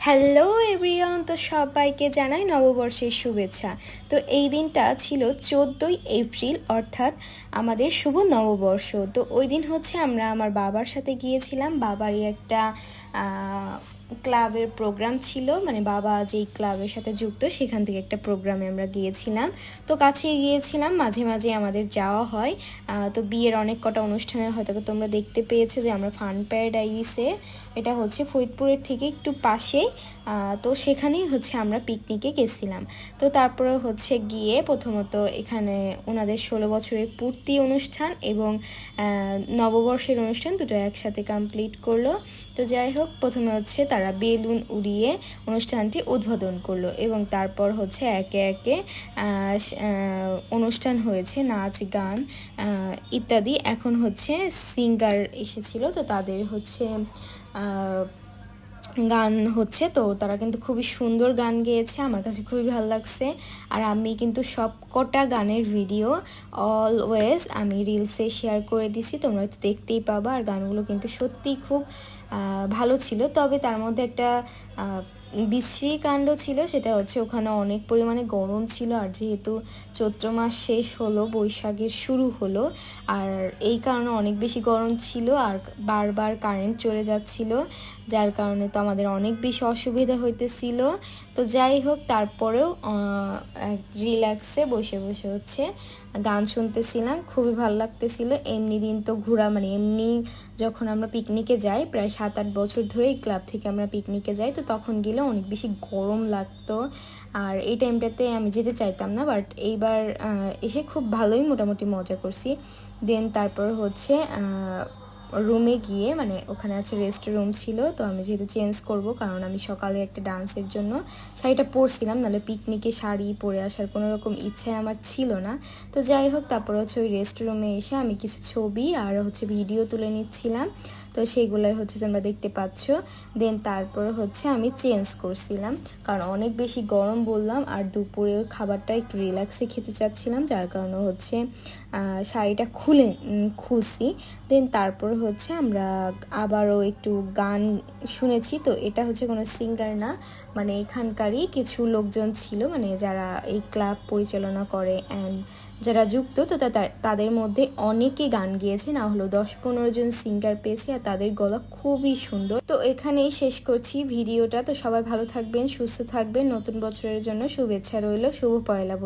Hello everyone, তো সবাইকে জানাই নববর্ষের শুভেচ্ছা। তো এই দিনটা ছিল 14ই এপ্রিল, অর্থাৎ আমাদের শুভ নববর্ষ। তো ওই দিন হচ্ছে আমরা আমার বাবার সাথে গিয়েছিলাম। বাবারই একটা ক্লাবের প্রোগ্রাম ছিল, মানে বাবা যেই ক্লাবের সাথে যুক্ত সেখান থেকে একটা প্রোগ্রামে আমরা গিয়েছিলাম। তো কাছে গিয়েছিলাম, মাঝে মাঝে আমাদের যাওয়া হয়। তো বিয়ের অনেক কটা অনুষ্ঠানে হয়তো তোমরা দেখতে পেয়েছো যে আমরা ফান প্যারাডাইসে, এটা হচ্ছে ফরিদপুরের থেকে একটু পাশেই, তো সেখানেই হচ্ছে আমরা পিকনিকে গেছিলাম। তো তারপরে হচ্ছে গিয়ে প্রথমত এখানে ওনাদের 16 বছরের পূর্তি অনুষ্ঠান এবং নববর্ষের অনুষ্ঠান দুটো একসাথে কমপ্লিট করলো। তো যাই হোক, প্রথমে হচ্ছে তারা বেলুন উড়িয়ে অনুষ্ঠানটি উদ্বোধন করলো এবং তারপর হচ্ছে একে একে অনুষ্ঠান হয়েছে, নাচ গান ইত্যাদি। এখন হচ্ছে সিঙ্গার এসেছিল, তো তাদের হচ্ছে গান হচ্ছে। তো তারা কিন্তু খুবই সুন্দর গান গেয়েছে, আমার কাছে খুবই ভালো লাগছে। আর আমি কিন্তু সব কটা গানের ভিডিও অলওয়েজ আমি রিলসে শেয়ার করে দিছি, তোমরা তো দেখতেই পাবা। আর গানগুলো কিন্তু সত্যিই খুব ভালো ছিল। তবে তার মধ্যে একটা বিশ্রী কাণ্ড ছিল, সেটা হচ্ছে ওখানে অনেক পরিমাণে গরম ছিল। আর যেহেতু চৈত্র মাস শেষ হলো, বৈশাখের শুরু হলো, আর এই কারণে অনেক বেশি গরম ছিল আর বারবার কারেন্ট চলে যাচ্ছিল, যার কারণে তো আমাদের অনেক বেশি অসুবিধা হইতেছিল। তো যাই হোক, তারপরেও রিল্যাক্সে বসে বসে হচ্ছে গান শুনতেছিলাম, খুবই ভালো লাগতেছিল। এমনি দিন তো ঘোরা, মানে এমনি যখন আমরা পিকনিকে যাই, প্রায় 7-8 বছর ধরে এই ক্লাব থেকে আমরা পিকনিকে যাই, তো তখন গেলে অনেক বেশি গরম লাগতো আর এই টাইমটাতে আমি যেতে চাইতাম না। বাট এইবার এসে খুব ভালোই মোটামুটি মজা করছি। দেন তারপর হচ্ছে রুমে গিয়ে, মানে ওখানে আছে রেস্ট রুম ছিল, তো আমি যেহেতু চেঞ্জ করব, কারণ আমি সকালে একটা ডান্সের জন্য শাড়িটা পরছিলাম, নাহলে পিকনিকে শাড়ি পরে আসার কোনো রকম ইচ্ছে আমার ছিল না। তো যাই হোক, তারপর হচ্ছে ওই রেস্ট রুমে এসে আমি কিছু ছবি আর হচ্ছে ভিডিও তুলে নিচ্ছিলাম, তো সেইগুলোই হচ্ছে তোমরা দেখতে পাচ্ছ। দেন তারপর হচ্ছে আমি চেঞ্জ করছিলাম, কারণ অনেক বেশি গরম বললাম, আর দুপুরের খাবারটা একটু রিল্যাক্সে খেতে চাচ্ছিলাম, যার কারণে হচ্ছে শাড়িটা খুলছি। দেন তারপর হচ্ছে আমরা আবারও একটু গান শুনেছি। তো এটা হচ্ছে কোনো সিঙ্গার না, মানে এখানকারই কিছু লোকজন ছিল, মানে যারা এই ক্লাব পরিচালনা করে অ্যান্ড যারা যুক্ত। তো তাদের মধ্যে অনেকে গান গেয়েছে, না হলো 10-15 জন সিঙ্গার পেয়েছে, আর তাদের গলা খুবই সুন্দর। তো এখানেই শেষ করছি ভিডিওটা। তো সবাই ভালো থাকবেন, সুস্থ থাকবেন, নতুন বছরের জন্য শুভেচ্ছা রইল, শুভ পয়লা।